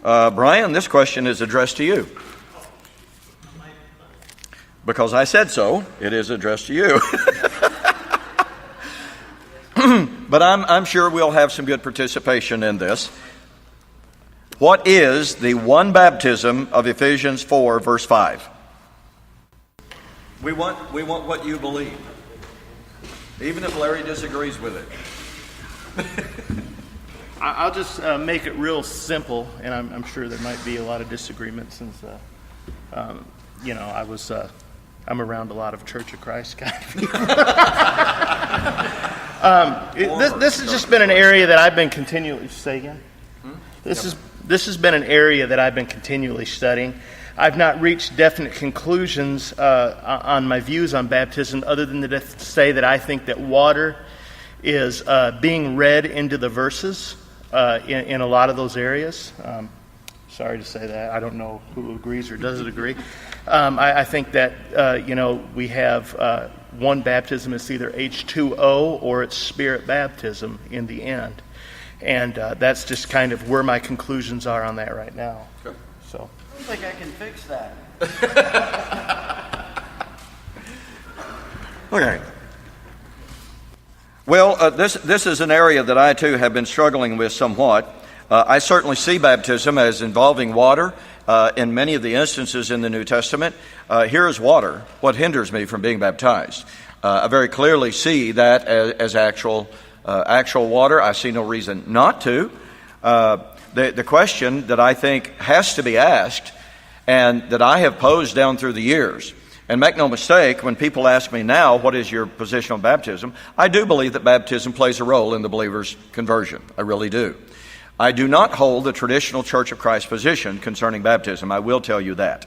Brian, this question is addressed to you. Because I said so, it is addressed to you. But I'm sure we'll have some good participation in this. What is the one baptism of Ephesians 4, verse 5? We want what you believe, even if Larry disagrees with it. I'll just make it real simple, and I'm sure there might be a lot of disagreement since, I'm around a lot of Church of Christ kind of people. This has just been an area that I've been continually studying. This has been an area that I've been continually studying. I've not reached definite conclusions on my views on baptism, other than to say that I think that water is being read into the verses in a lot of those areas. Sorry to say that. I don't know who agrees or doesn't agree. I think that, we have one baptism. It's either H2O or it's spirit baptism in the end. And that's just kind of where my conclusions are on that right now. Sure. So. I don't think I can fix that. Okay. Well, this is an area that I too have been struggling with somewhat. I certainly see baptism as involving water in many of the instances in the New Testament. Here is water. What hinders me from being baptized? I very clearly see that as actual water. I see no reason not to. The question that I think has to be asked, and that I have posed down through the years, and make no mistake, when people ask me now, what is your position on baptism? I do believe that baptism plays a role in the believer's conversion. I really do. I do not hold the traditional Church of Christ position concerning baptism. I will tell you that.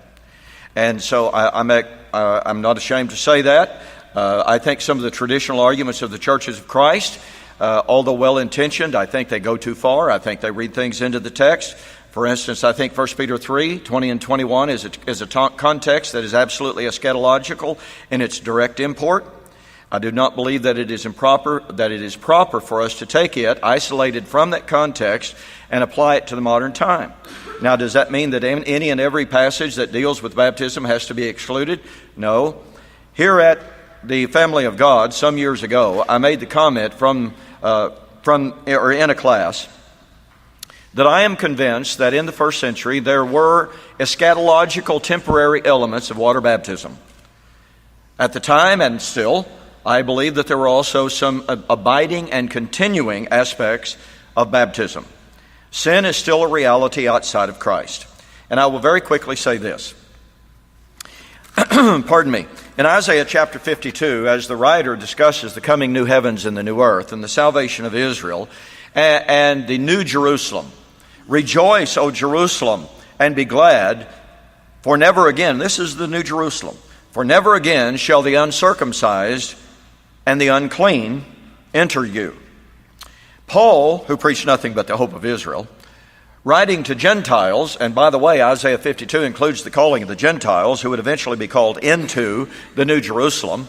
And so I'm not ashamed to say that. I think some of the traditional arguments of the churches of Christ, although well-intentioned, I think they go too far. I think they read things into the text. For instance, I think 1 Peter 3, 20 and 21 is a context that is absolutely eschatological in its direct import. I do not believe that it is proper for us to take it isolated from that context and apply it to the modern time. Now, does that mean that any and every passage that deals with baptism has to be excluded? No. Here at the Family of God some years ago, I made the comment in a class that I am convinced that in the first century there were eschatological temporary elements of water baptism. At the time, and still, I believe that there were also some abiding and continuing aspects of baptism. Sin is still a reality outside of Christ. And I will very quickly say this. Pardon me. In Isaiah chapter 52, as the writer discusses the coming new heavens and the new earth and the salvation of Israel and the new Jerusalem, rejoice, O Jerusalem, and be glad, for never again, this is the new Jerusalem, for never again shall the uncircumcised and the unclean enter you. Paul, who preached nothing but the hope of Israel, writing to Gentiles, and by the way, Isaiah 52 includes the calling of the Gentiles, who would eventually be called into the New Jerusalem.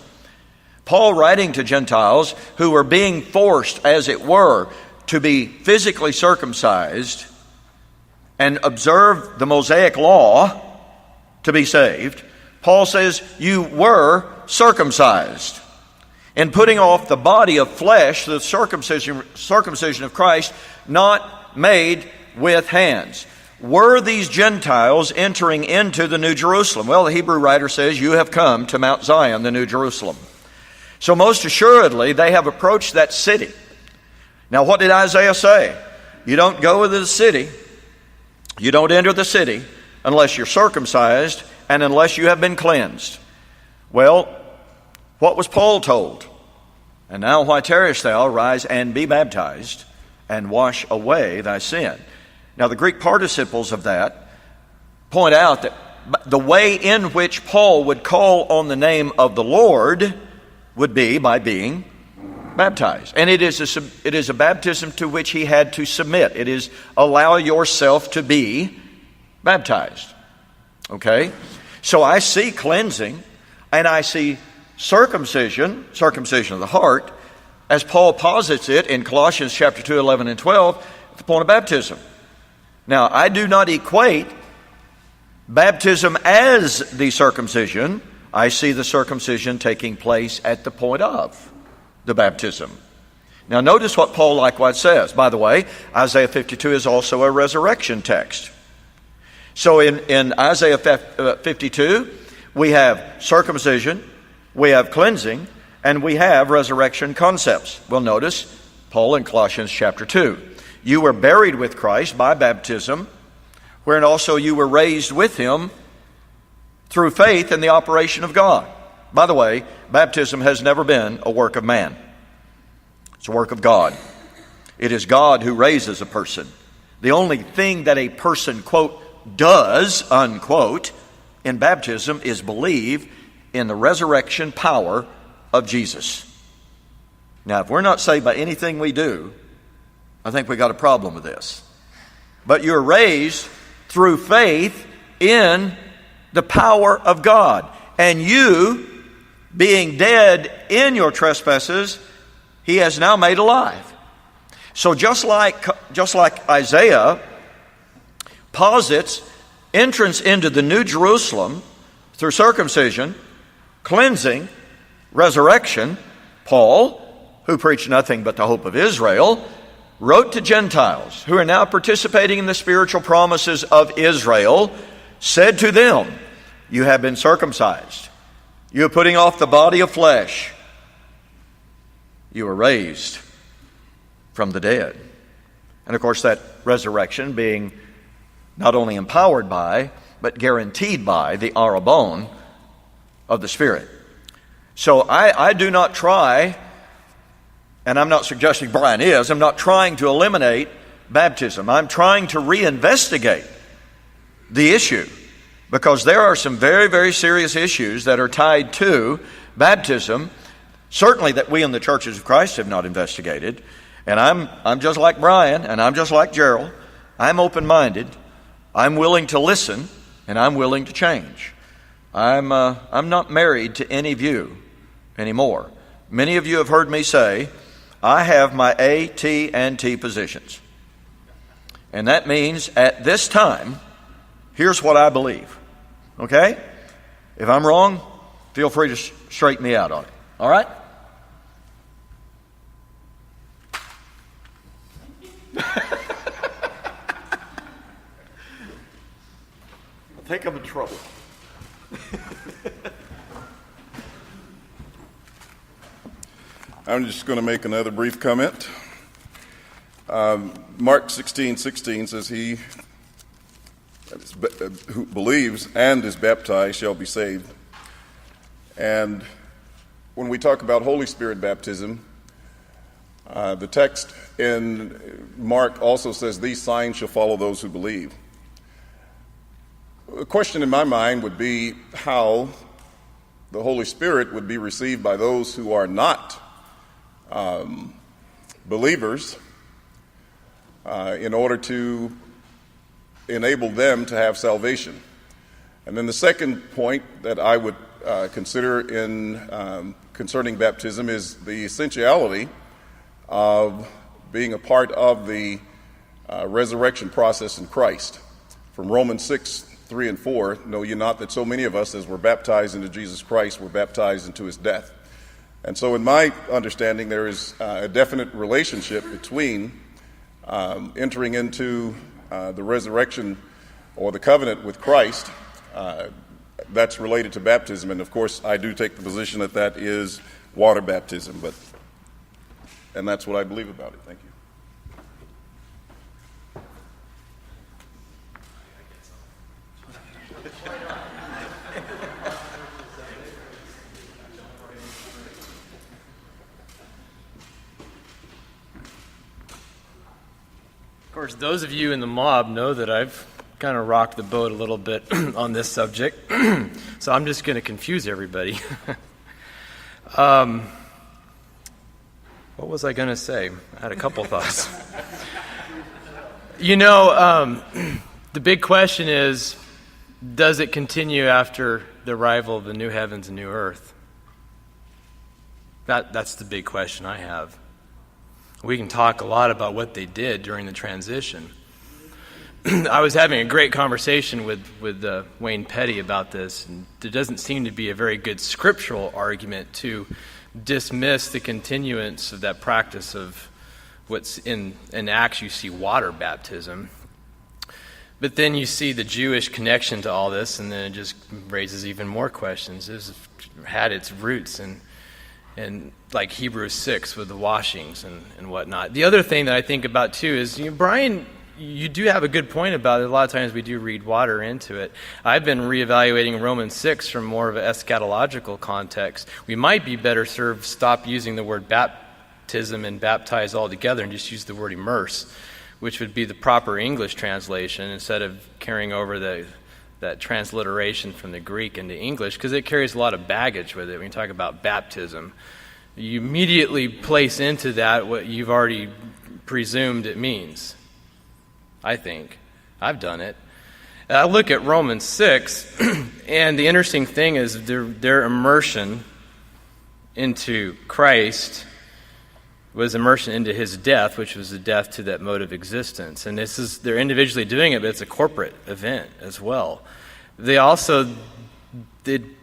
Paul writing to Gentiles who were being forced, as it were, to be physically circumcised and observe the Mosaic law to be saved. Paul says, you were circumcised. In putting off the body of flesh, the circumcision of Christ, not made with hands. Were these Gentiles entering into the New Jerusalem? Well, the Hebrew writer says, you have come to Mount Zion, the New Jerusalem. So most assuredly, they have approached that city. Now, what did Isaiah say? You don't go into the city, you don't enter the city unless you're circumcised and unless you have been cleansed. Well, what was Paul told? And now why tarriest thou? Rise and be baptized and wash away thy sin. Now the Greek participles of that point out that the way in which Paul would call on the name of the Lord would be by being baptized. And it is a baptism to which he had to submit. It is allow yourself to be baptized. Okay? So I see cleansing and I see circumcision of the heart, as Paul posits it in Colossians chapter 2, 11 and 12, at the point of baptism. Now, I do not equate baptism as the circumcision. I see the circumcision taking place at the point of the baptism. Now, notice what Paul likewise says. By the way, Isaiah 52 is also a resurrection text. So in Isaiah 52, we have circumcision, we have cleansing, and we have resurrection concepts. Well, notice Paul in Colossians chapter 2. You were buried with Christ by baptism, wherein also you were raised with him through faith in the operation of God. By the way, baptism has never been a work of man. It's a work of God. It is God who raises a person. The only thing that a person, quote, does, unquote, in baptism is believe in the resurrection power of Jesus. Now, if we're not saved by anything we do, I think we got a problem with this. But you're raised through faith in the power of God. And you, being dead in your trespasses, he has now made alive. So just like Isaiah posits entrance into the New Jerusalem through circumcision, cleansing, resurrection, Paul, who preached nothing but the hope of Israel, wrote to Gentiles who are now participating in the spiritual promises of Israel, said to them, you have been circumcised. You are putting off the body of flesh. You are raised from the dead. And of course, that resurrection being not only empowered by, but guaranteed by the arabon of the Spirit. So I do not try, and I'm not suggesting Brian is, I'm not trying to eliminate baptism. I'm trying to reinvestigate the issue, because there are some very, very serious issues that are tied to baptism, certainly that we in the churches of Christ have not investigated. And I'm just like Brian, and I'm just like Gerald. I'm open-minded. I'm willing to listen, and I'm willing to change. I'm not married to any view anymore. Many of you have heard me say, I have my A, T, and T positions. And that means at this time, here's what I believe. Okay? If I'm wrong, feel free to straighten me out on it. All right? I think I'm in trouble. I'm just going to make another brief comment. Mark 16:16 says, he who believes and is baptized shall be saved. And when we talk about Holy Spirit baptism, the text in Mark also says, these signs shall follow those who believe. A question in my mind would be how the Holy Spirit would be received by those who are not believers in order to enable them to have salvation. And then the second point that I would consider in concerning baptism is the essentiality of being a part of the resurrection process in Christ. From Romans 6:3 and 4, know ye not that so many of us as were baptized into Jesus Christ were baptized into his death. And so in my understanding, there is a definite relationship between entering into the resurrection or the covenant with Christ that's related to baptism. And of course, I do take the position that that is water baptism, and that's what I believe about it. Thank you. Of course, those of you in the mob know that I've kind of rocked the boat a little bit on this subject, so I'm just going to confuse everybody. What was I going to say? I had a couple thoughts. The big question is, does it continue after the arrival of the new heavens and new earth? That's the big question I have. We can talk a lot about what they did during the transition. I was having a great conversation with Wayne Petty about this, and there doesn't seem to be a very good scriptural argument to dismiss the continuance of that practice of what's in Acts. You see water baptism, but then you see the Jewish connection to all this, and then it just raises even more questions. This had its roots in like Hebrews 6 with the washings and whatnot. The other thing that I think about too is, Brian, you do have a good point about it. A lot of times we do read water into it. I've been reevaluating Romans 6 from more of an eschatological context. We might be better served stop using the word baptism and baptize altogether and just use the word immerse, which would be the proper English translation, instead of carrying over that transliteration from the Greek into English, because it carries a lot of baggage with it. When you talk about baptism, you immediately place into that what you've already presumed it means. I think. I've done it. I look at Romans 6, and the interesting thing is their immersion into Christ was immersion into his death, which was the death to that mode of existence. And they're individually doing it, but it's a corporate event as well. They also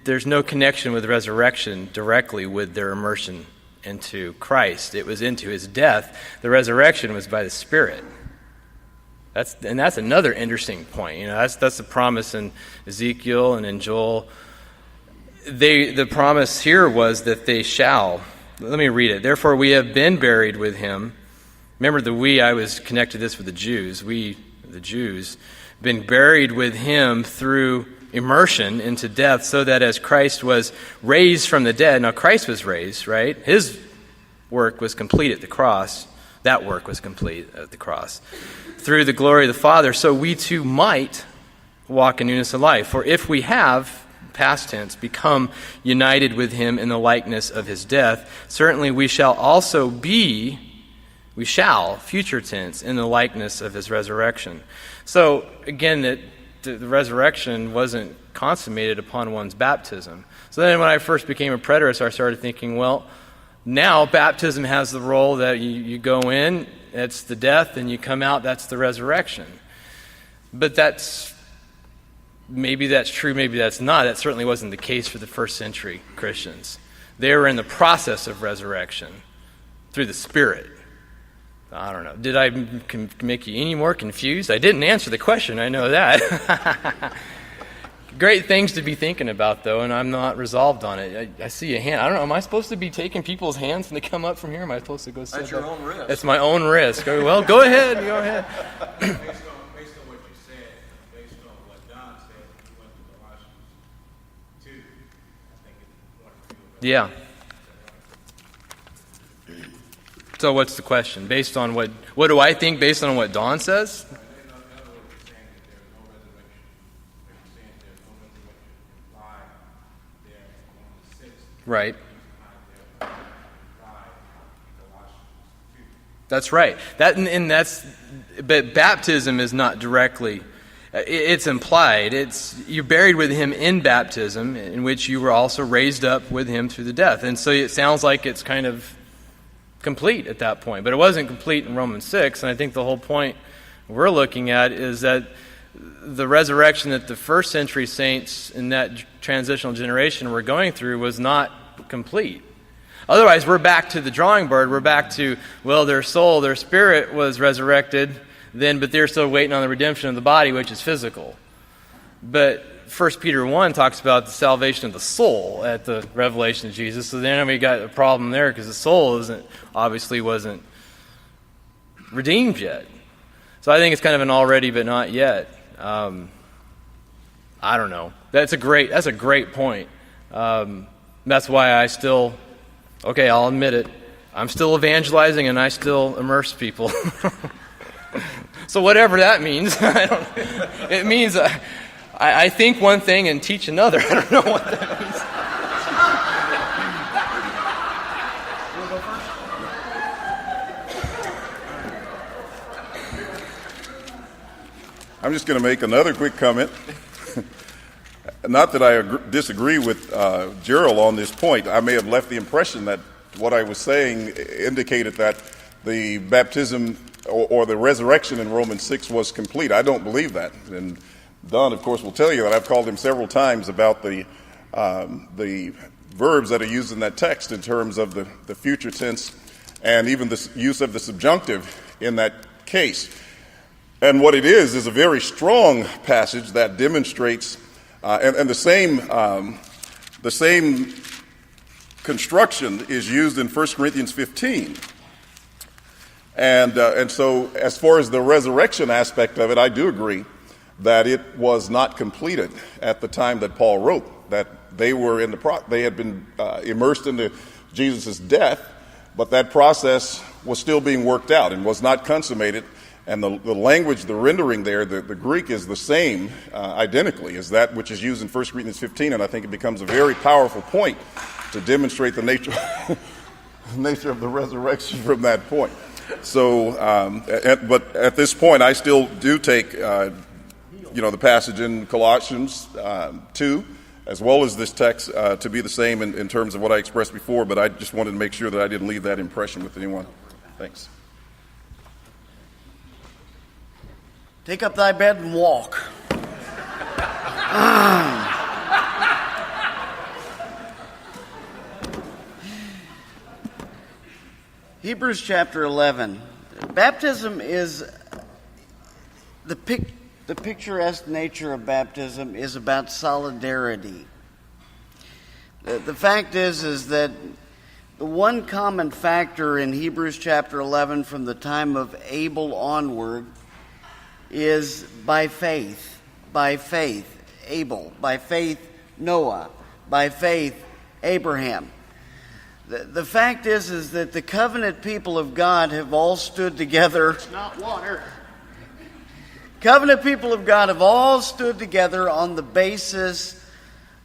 there's no connection with resurrection directly with their immersion into Christ. It was into his death. The resurrection was by the Spirit. That's another interesting point. That's the promise in Ezekiel and in Joel. The promise here was that they shall. Let me read it. Therefore we have been buried with him. Remember I was connected this with the Jews. We, the Jews, been buried with him through immersion into death, so that as Christ was raised from the dead. Now Christ was raised, right? His work was complete at the cross. That work was complete at the cross. Through the glory of the Father, so we too might walk in newness of life. For if we have, past tense, become united with him in the likeness of his death, certainly we shall also be, future tense, in the likeness of his resurrection. So, again, the resurrection wasn't consummated upon one's baptism. So then when I first became a preterist, I started thinking, well, now baptism has the role that you go in, it's the death, and you come out, that's the resurrection. But maybe that's true, maybe that's not. That certainly wasn't the case for the first century Christians. They were in the process of resurrection through the Spirit. I don't know. Did I make you any more confused? I didn't answer the question, I know that. Great things to be thinking about, though, and I'm not resolved on it. I see a hand. I don't know. Am I supposed to be taking people's hands when they come up from here? Am I supposed to go sit That's your own risk. That's my own risk. Well, go ahead. Go ahead. Based on what you said, based on what Don said, you went to Colossians 2. I think it's 1 2. Yeah. So what's the question? Based on what do I think based on what Don says? Right. That's right. But baptism is not directly. It's implied. You're buried with him in baptism, in which you were also raised up with him through the death. And so it sounds like it's kind of complete at that point. But it wasn't complete in Romans 6, and I think the whole point we're looking at is that the resurrection that the first century saints in that transitional generation were going through was not complete. Otherwise, we're back to the drawing board. We're back to, their soul, their spirit was resurrected then, but they're still waiting on the redemption of the body, which is physical. But 1 Peter 1 talks about the salvation of the soul at the revelation of Jesus. So then we got a problem there because the soul obviously wasn't redeemed yet. So I think it's kind of an already but not yet. I don't know. That's a great point. That's why I'll admit it, I'm still evangelizing and I still immerse people. So whatever that means, it means I think one thing and teach another. I don't know what that means. I'm just going to make another quick comment. Not that I disagree with Gerald on this point. I may have left the impression that what I was saying indicated that the baptism or the resurrection in Romans 6 was complete. I don't believe that. And Don, of course, will tell you that I've called him several times about the verbs that are used in that text in terms of the future tense and even the use of the subjunctive in that case. And what it is a very strong passage that demonstrates, and the same construction is used in 1 Corinthians 15. And so as far as the resurrection aspect of it, I do agree that it was not completed at the time that Paul wrote, that they were they had been immersed into Jesus' death, but that process was still being worked out and was not consummated. And the language, the rendering there, the Greek is the same, identically, as that which is used in 1 Corinthians 15, and I think it becomes a very powerful point to demonstrate the nature of the resurrection from that point. So, but at this point, I still do take, the passage in Colossians 2, as well as this text, to be the same in terms of what I expressed before, but I just wanted to make sure that I didn't leave that impression with anyone. Thanks. Take up thy bed and walk. Hebrews chapter 11. Baptism is the picturesque nature of baptism is about solidarity. The fact is that the one common factor in Hebrews chapter 11 from the time of Abel onward is by faith, Abel, by faith, Noah, by faith, Abraham. The fact is that the covenant people of God have all stood together. It's not water. Covenant people of God have all stood together on the basis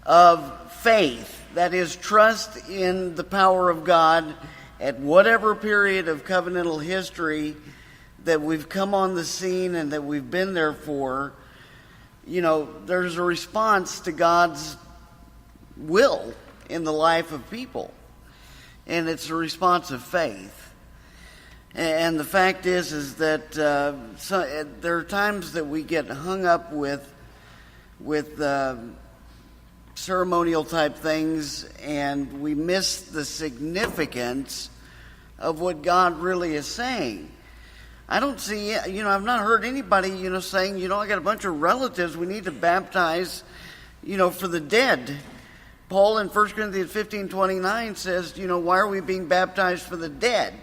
of faith, that is, trust in the power of God at whatever period of covenantal history that we've come on the scene and that we've been there for. There's a response to God's will in the life of people, and it's a response of faith. And the fact is that there are times that we get hung up with ceremonial type things, and we miss the significance of what God really is saying. I don't see, I've not heard anybody, saying, I got a bunch of relatives we need to baptize, for the dead. Paul in 1 Corinthians 15:29 says, why are we being baptized for the dead?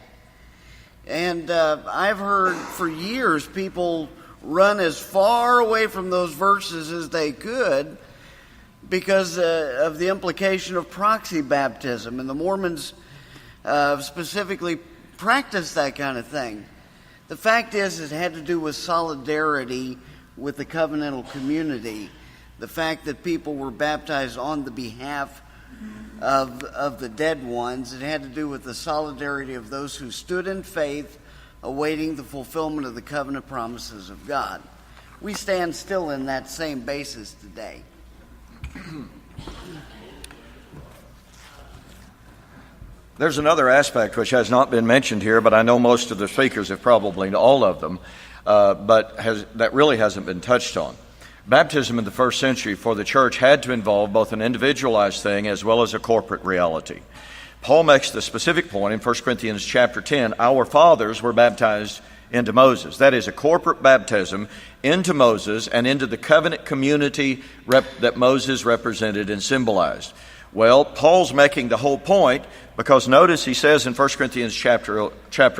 And I've heard for years people run as far away from those verses as they could because of the implication of proxy baptism. And the Mormons specifically practice that kind of thing. The fact is, it had to do with solidarity with the covenantal community. The fact that people were baptized on the behalf of the dead ones, it had to do with the solidarity of those who stood in faith, awaiting the fulfillment of the covenant promises of God. We stand still in that same basis today. There's another aspect which has not been mentioned here, but I know most of the speakers have probably all of them, that really hasn't been touched on. Baptism in the first century for the church had to involve both an individualized thing as well as a corporate reality. Paul makes the specific point in 1 Corinthians chapter 10, our fathers were baptized into Moses. That is a corporate baptism into Moses and into the covenant community that Moses represented and symbolized. Well, Paul's making the whole point because notice he says in 1 Corinthians chapter 10,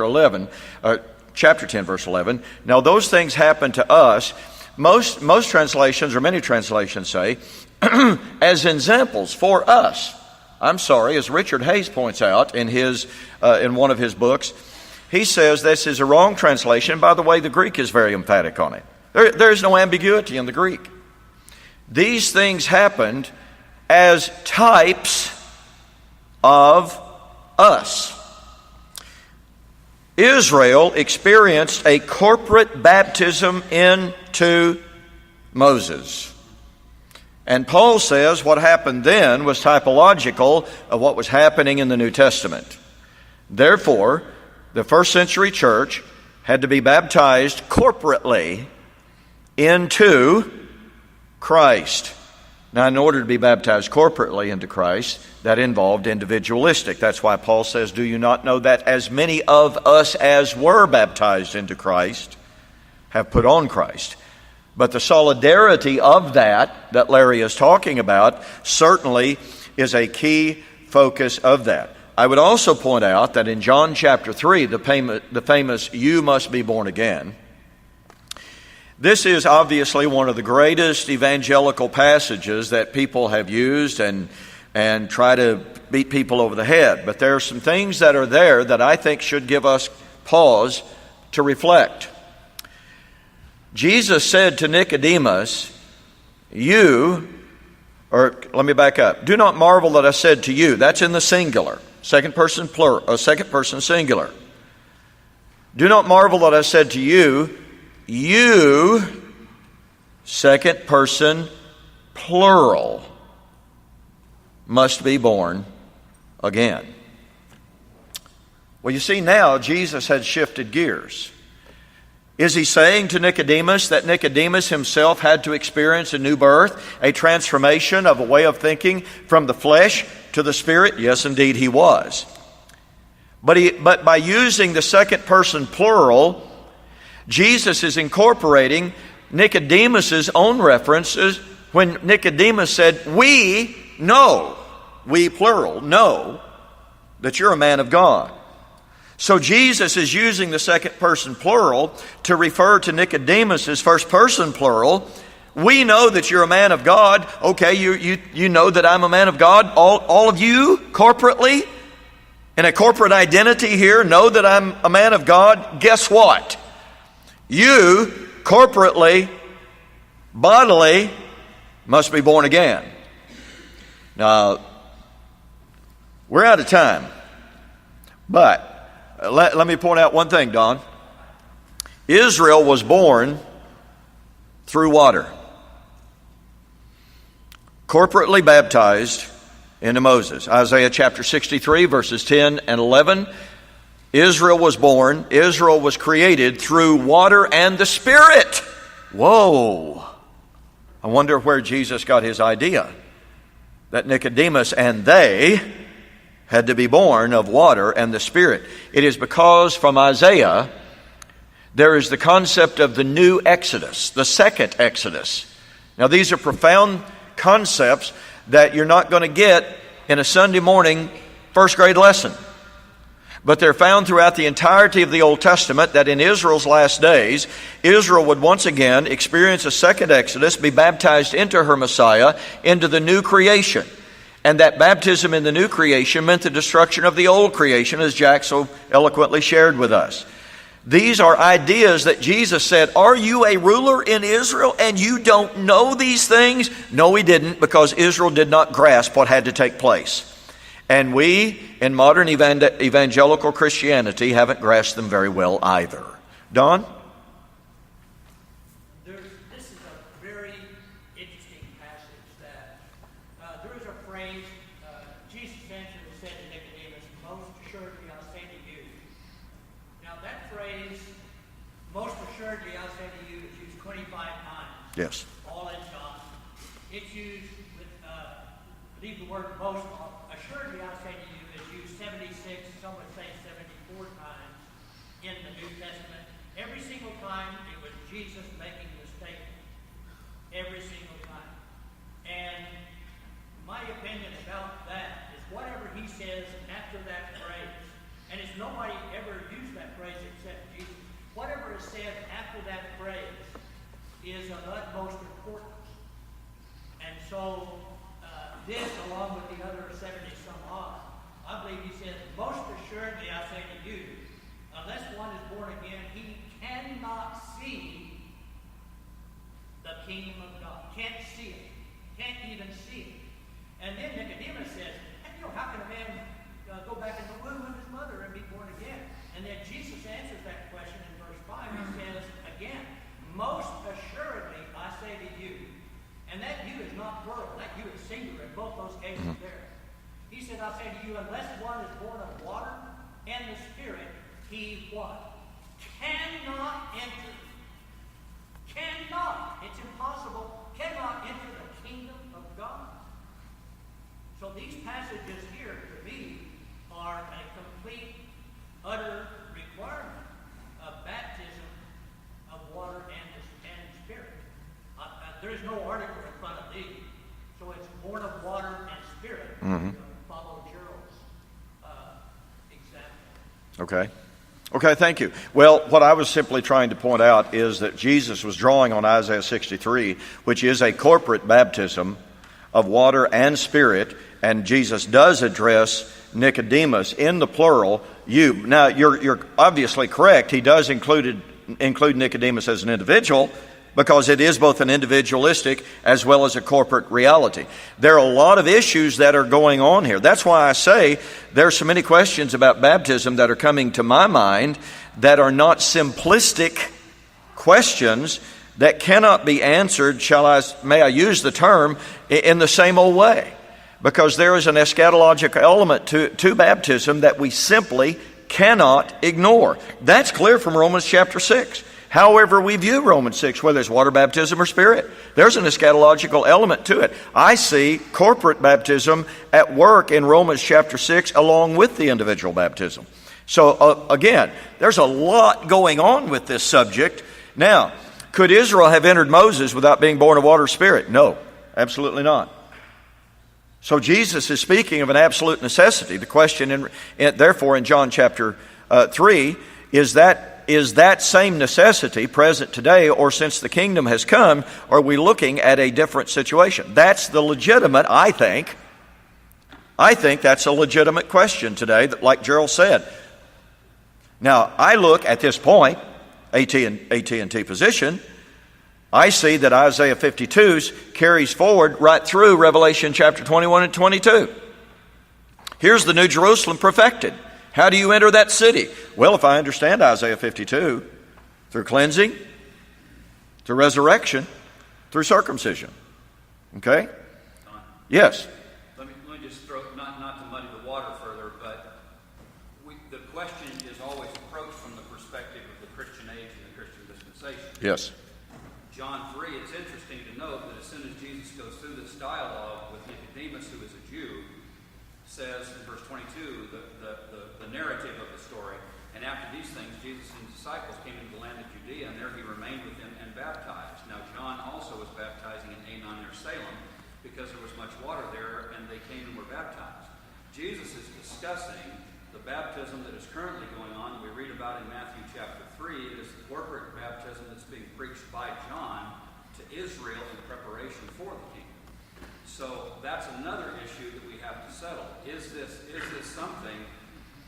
verse 11, now those things happened to us. Most translations, or many translations say, as examples for us. I'm sorry, as Richard Hayes points out in one of his books, he says this is a wrong translation. By the way, the Greek is very emphatic on it. There is no ambiguity in the Greek. These things happened as types of us. Israel experienced a corporate baptism into Moses. And Paul says what happened then was typological of what was happening in the New Testament. Therefore, the first century church had to be baptized corporately into Christ. Now, in order to be baptized corporately into Christ, that involved individualistic. That's why Paul says, do you not know that as many of us as were baptized into Christ have put on Christ? But the solidarity of that Larry is talking about certainly is a key focus of that. I would also point out that in John chapter 3, the famous "you must be born again," this is obviously one of the greatest evangelical passages that people have used and try to beat people over the head. But there are some things that are there that I think should give us pause to reflect. Jesus said to Nicodemus, let me back up. Do not marvel that I said to you. That's in the singular. Second person singular. Do not marvel that I said to you, you, second person plural, must be born again. Well, you see, now Jesus had shifted gears. Is he saying to Nicodemus that Nicodemus himself had to experience a new birth, a transformation of a way of thinking from the flesh to the spirit? Yes, indeed, he was. But by using the second person plural, Jesus is incorporating Nicodemus's own references when Nicodemus said, we plural, know that you're a man of God. So Jesus is using the second person plural to refer to Nicodemus's first person plural. We know that you're a man of God. Okay, you know that I'm a man of God. All of you corporately, in a corporate identity here, know that I'm a man of God. Guess what? You corporately, bodily, must be born again. Now, we're out of time. But let me point out one thing, Don. Israel was born through water. Corporately baptized into Moses. Isaiah chapter 63, verses 10 and 11. Israel was born, Israel was created through water and the Spirit. Whoa! I wonder where Jesus got his idea that Nicodemus and they had to be born of water and the Spirit. It is because from Isaiah there is the concept of the new Exodus, the second Exodus. Now these are profound concepts that you're not going to get in a Sunday morning first grade lesson. But they're found throughout the entirety of the Old Testament that in Israel's last days, Israel would once again experience a second Exodus, be baptized into her Messiah, into the new creation. And that baptism in the new creation meant the destruction of the old creation, as Jack so eloquently shared with us. These are ideas that Jesus said, are you a ruler in Israel and you don't know these things? No, he didn't, because Israel did not grasp what had to take place. And we, in modern evangelical Christianity, haven't grasped them very well either. Don? This is a very interesting passage that there is a phrase, Jesus answered and said to Nicodemus, most assuredly I'll say to you. Now that phrase, most assuredly I'll say to you, is used 25 times. Yes. All in John. It's used with, leave the word most off. Assuredly, I say to you, is used 76, some would say 74 times in the New Testament. Every single time it was Jesus making the statement. Every single time. And my opinion about that is whatever he says after that phrase, and it's nobody ever used that phrase except Jesus, whatever is said after that phrase is of utmost importance. And so, this, along with the other 70-some odd, I believe he says, most assuredly I say to you, unless one is born again, he cannot see the kingdom of God. Can't see it. Can't even see it. And then Nicodemus says, how can a man go back in the womb of his mother and be born again? And then Jesus answers that question in verse 5. He says, again, most assuredly I say to you. And that you is not plural. That you is singular in both those cases there. He said, I say to you, unless one is born of water and the Spirit, he what? cannot enter. Cannot. It's impossible. Cannot enter the kingdom of God. So these passages here, to me, are a complete, utter requirement of baptism of water and spirit. There is no article in front of these. So it's born of water and spirit. Follow Gerald's example. Okay. Okay, thank you. Well, what I was simply trying to point out is that Jesus was drawing on Isaiah 63, which is a corporate baptism of water and spirit, and Jesus does address Nicodemus in the plural, you. Now, you're obviously correct. He does include Nicodemus as an individual, because it is both an individualistic as well as a corporate reality. There are a lot of issues that are going on here. That's why I say there are so many questions about baptism that are coming to my mind that are not simplistic questions that cannot be answered, may I use the term, in the same old way. Because there is an eschatological element to baptism that we simply cannot ignore. That's clear from Romans chapter 6. However we view Romans 6, whether it's water baptism or spirit, there's an eschatological element to it. I see corporate baptism at work in Romans chapter 6 along with the individual baptism. So again, there's a lot going on with this subject. Now, could Israel have entered Moses without being born of water or spirit? No, absolutely not. So Jesus is speaking of an absolute necessity. The question, therefore, in John chapter 3, is that same necessity present today, or since the kingdom has come, are we looking at a different situation? That's the legitimate, I think that's a legitimate question today, like Gerald said. Now, I look at this point, AT&T position, I see that Isaiah 52 carries forward right through Revelation chapter 21 and 22. Here's the New Jerusalem perfected. How do you enter that city? Well, if I understand Isaiah 52, through cleansing, through resurrection, through circumcision. Okay? Yes? Let me just throw, not to muddy the water further, but the question is always approached from the perspective of the Christian age and the Christian dispensation. Yes. John 3, it's interesting to note that as soon as Jesus goes through this dialogue with Nicodemus, who is a Jew, says in verse 22, the narrative of the story, and after these things, Jesus and his disciples came into the land of Judea, and there he remained with them and baptized. Now John also was baptizing in Aenon near Salem, because there was much water there, and they came and were baptized. Jesus is discussing the baptism that is currently going on. We read about in Matthew chapter 3. It is the corporate baptism that's being preached by John to Israel in preparation for the kingdom. So that's another issue that we have to settle. Is this something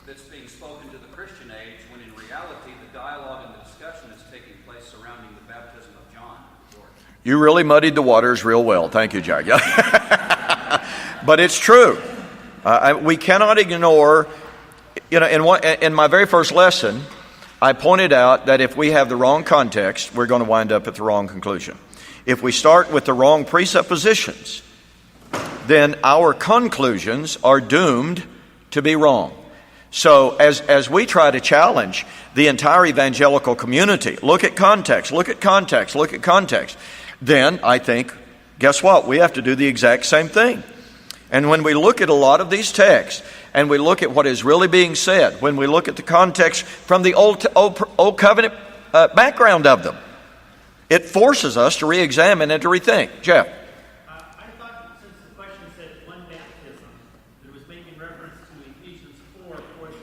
that's being spoken to the Christian age, when in reality the dialogue and the discussion is taking place surrounding the baptism of John? You really muddied the waters real well. Thank you, Jack. But it's true. We cannot ignore, in my very first lesson, I pointed out that if we have the wrong context, we're going to wind up at the wrong conclusion. If we start with the wrong presuppositions, then our conclusions are doomed to be wrong. So as we try to challenge the entire evangelical community, look at context, then I think, guess what? We have to do the exact same thing. And when we look at a lot of these texts, and we look at what is really being said, when we look at the context from the Old Covenant background of them, it forces us to re-examine and to rethink. Jeff? I thought that since the question said one baptism, that it was making reference to Ephesians 4 through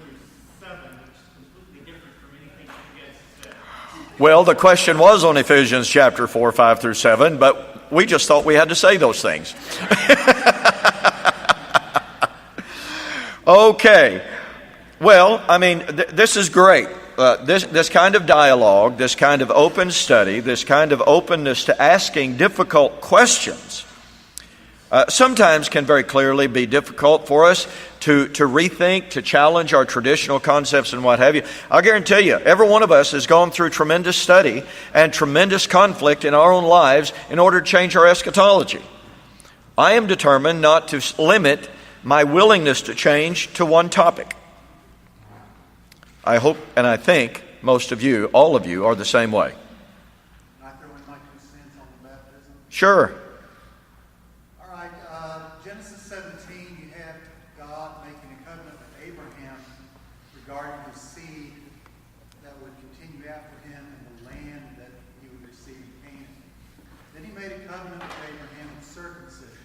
7, which is completely different from anything you guys said. Well, the question was on Ephesians chapter 4, 5 through 7, but we just thought we had to say those things. Okay. Well, I mean, this is great. This kind of dialogue, this kind of open study, this kind of openness to asking difficult questions sometimes can very clearly be difficult for us to rethink, to challenge our traditional concepts and what have you. I'll guarantee you, every one of us has gone through tremendous study and tremendous conflict in our own lives in order to change our eschatology. I am determined not to limit my willingness to change to one topic. I hope and I think most of you, all of you, are the same way. Can I throw in my 2 cents on the baptism? Sure. All right, Genesis 17, you have God making a covenant with Abraham regarding his seed that would continue after him and the land that he would receive in Canaan. Then he made a covenant with Abraham of circumcision.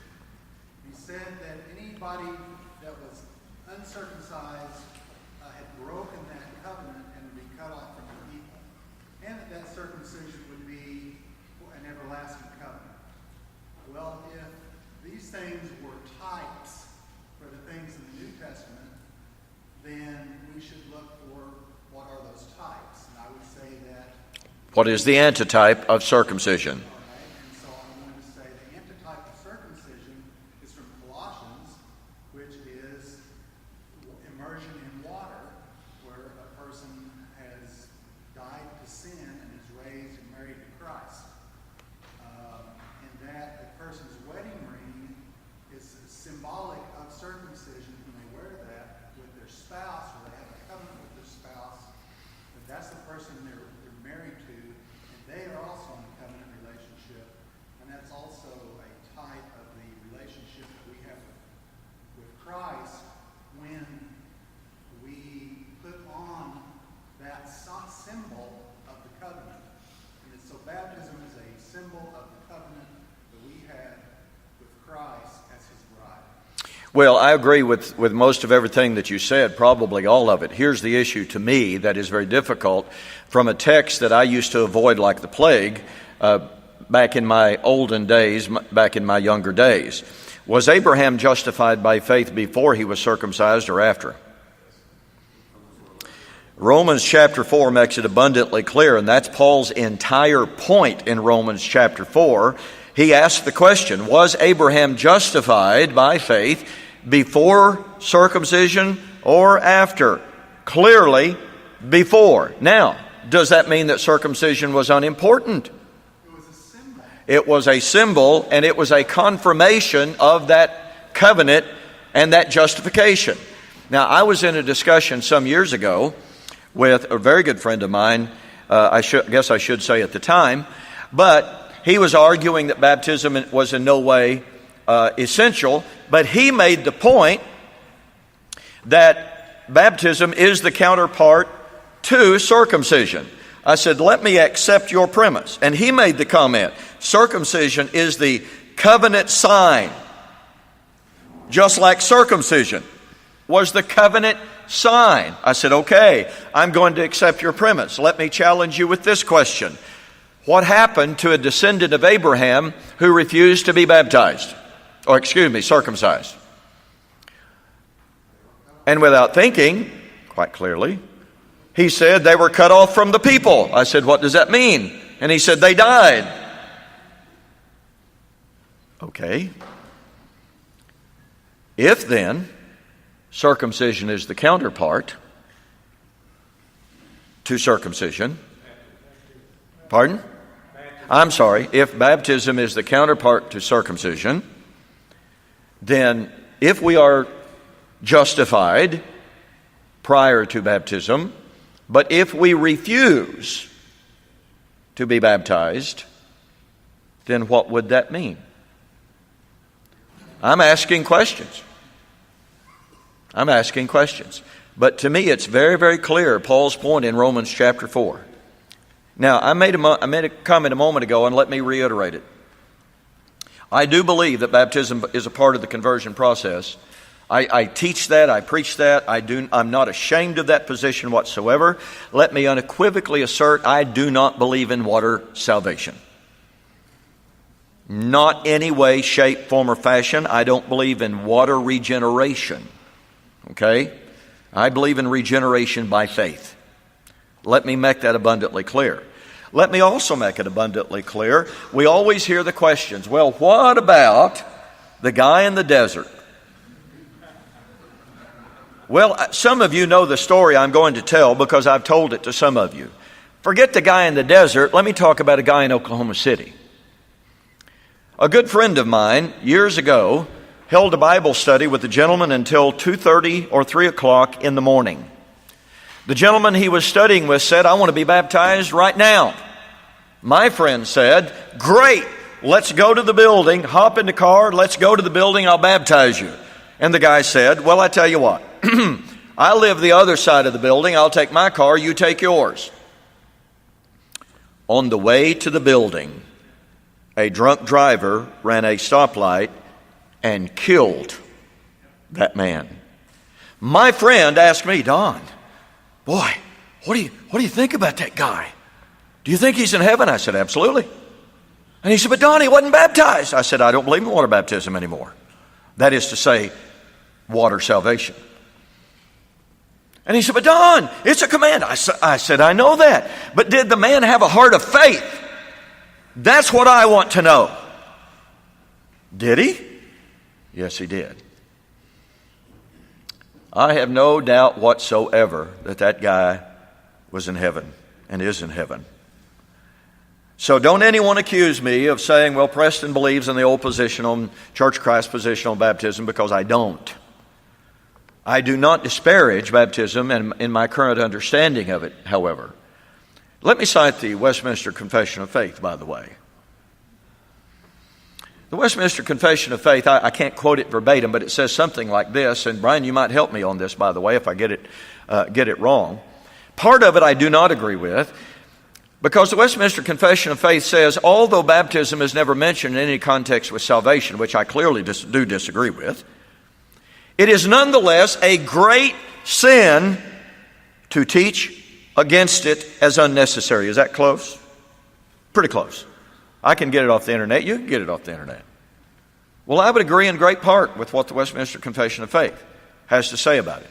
He said that anybody that was uncircumcised had broken that covenant and would be cut off from the people, and that circumcision would be an everlasting covenant. Well, if these things were types for the things in the New Testament, then we should look for what are those types. And I would say that... What is the antitype of circumcision? All right, and so I'm going to say the antitype of circumcision is from Colossians, which is immersion in water, where a person has died to sin and is raised and married to Christ. And that a person's wedding ring is symbolic of circumcision when they wear that with their spouse, or they have a covenant with their spouse, that that's the person they're married to, and they are also in a covenant relationship, and that's also a type of the relationship that we have with Christ when we put on that symbol of the covenant. And so baptism is a symbol of the covenant that we have with Christ as his bride. Well, I agree with most of everything that you said, probably all of it. Here's the issue to me that is very difficult from a text that I used to avoid like the plague back in my olden days, back in my younger days. Was Abraham justified by faith before he was circumcised or after? Romans chapter 4 makes it abundantly clear, and that's Paul's entire point in Romans chapter 4. He asked the question, was Abraham justified by faith before circumcision or after? Clearly, before. Now, does that mean that circumcision was unimportant? It was a symbol. It was a symbol, and it was a confirmation of that covenant and that justification. Now, I was in a discussion some years ago with a very good friend of mine, I guess I should say at the time, but he was arguing that baptism was in no way essential, but he made the point that baptism is the counterpart to circumcision. I said, let me accept your premise. And he made the comment, circumcision is the covenant sign, just like circumcision was the covenant sign. I said, okay, I'm going to accept your premise. Let me challenge you with this question. What happened to a descendant of Abraham who refused to be baptized? Circumcised. And without thinking, quite clearly, he said they were cut off from the people. I said, what does that mean? And he said, they died. Okay. If then circumcision is the counterpart to circumcision, pardon? I'm sorry, if baptism is the counterpart to circumcision, then if we are justified prior to baptism, but if we refuse to be baptized, then what would that mean? I'm asking questions. But to me, it's very, very clear, Paul's point in Romans chapter 4. Now, I made a comment a moment ago, and let me reiterate it. I do believe that baptism is a part of the conversion process. I teach that, I preach that, I'm not ashamed of that position whatsoever. Let me unequivocally assert, I do not believe in water salvation. Not any way, shape, form, or fashion. I don't believe in water regeneration. Okay? I believe in regeneration by faith. Let me make that abundantly clear. Let me also make it abundantly clear. We always hear the questions, well, what about the guy in the desert? Well, some of you know the story I'm going to tell because I've told it to some of you. Forget the guy in the desert. Let me talk about a guy in Oklahoma City. A good friend of mine, years ago, held a Bible study with a gentleman until 2:30 or 3 o'clock in the morning. The gentleman he was studying with said, I want to be baptized right now. My friend said, great, let's go to the building, hop in the car, let's go to the building, I'll baptize you. And the guy said, well, I tell you what, I live the other side of the building, I'll take my car, you take yours. On the way to the building, a drunk driver ran a stoplight and killed that man. My friend asked me, Don, boy, what do you think about that guy? Do you think he's in heaven? I said, absolutely. And he said, but Don, he wasn't baptized. I said, I don't believe in water baptism anymore. That is to say, water salvation. And he said, but Don, it's a command. I said, I know that. But did the man have a heart of faith? That's what I want to know. Did he? Yes, he did. I have no doubt whatsoever that that guy was in heaven and is in heaven. So don't anyone accuse me of saying, well, Preston believes in the old position on Church of Christ position on baptism, because I don't. I do not disparage baptism in my current understanding of it, however. Let me cite the Westminster Confession of Faith, by the way. The Westminster Confession of Faith, I can't quote it verbatim, but it says something like this, and Brian, you might help me on this, by the way, if I get it wrong. Part of it I do not agree with, because the Westminster Confession of Faith says, although baptism is never mentioned in any context with salvation, which I clearly do disagree with, it is nonetheless a great sin to teach against it as unnecessary. Is that close? Pretty close. I can get it off the internet. You can get it off the internet. Well, I would agree in great part with what the Westminster Confession of Faith has to say about it.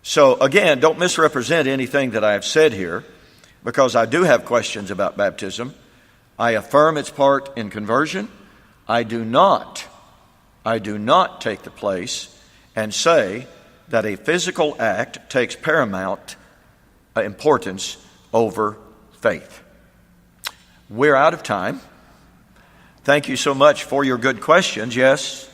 So, again, don't misrepresent anything that I have said here, because I do have questions about baptism. I affirm its part in conversion. I do not take the place and say that a physical act takes paramount importance over faith. We're out of time. Thank you so much for your good questions. Yes?